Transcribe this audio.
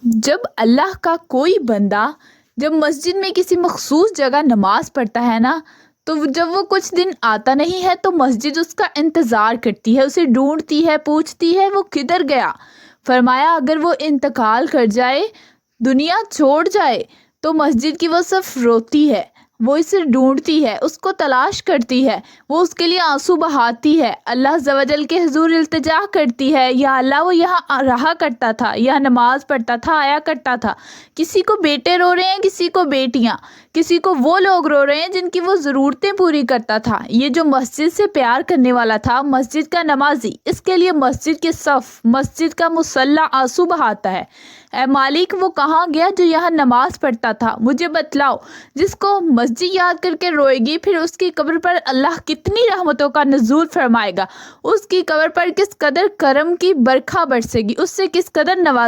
जब अल्लाह का कोई बंदा जब मस्जिद में किसी मखसूस जगह नमाज पढ़ता है ना, तो जब वो कुछ दिन आता नहीं है तो मस्जिद उसका इंतज़ार करती है, उसे ढूंढती है, पूछती है वो किधर गया। फरमाया अगर वो इंतकाल कर जाए, दुनिया छोड़ जाए, तो मस्जिद की वो सिर्फ रोती है, वो इसे ढूंढती है, उसको तलाश करती है, वो उसके लिए आंसू बहाती है, अल्लाह ज़वजल के हुजूर इल्तिजा करती है, या अल्लाह वो यहाँ रहा करता था, यहाँ नमाज पढ़ता था, आया करता था। किसी को बेटे रो रहे हैं, किसी को बेटियाँ, किसी को वो लोग रो रहे हैं जिनकी वो ज़रूरतें पूरी करता था। ये जो मस्जिद से प्यार करने वाला था, मस्जिद का नमाजी, इसके लिए मस्जिद के सफ़, मस्जिद का मुसल्ला आंसू बहाता है। ऐ मालिक वो कहाँ गया जो यहाँ नमाज पढ़ता था, मुझे बतलाओ। जिसको मस्जिद याद करके रोएगी, फिर उसकी कब्र पर अल्लाह कितनी रहमतों का नुज़ूल फरमाएगा, उसकी कब्र पर किस कदर करम की बरखा बरसेगी, उससे किस कदर नवाज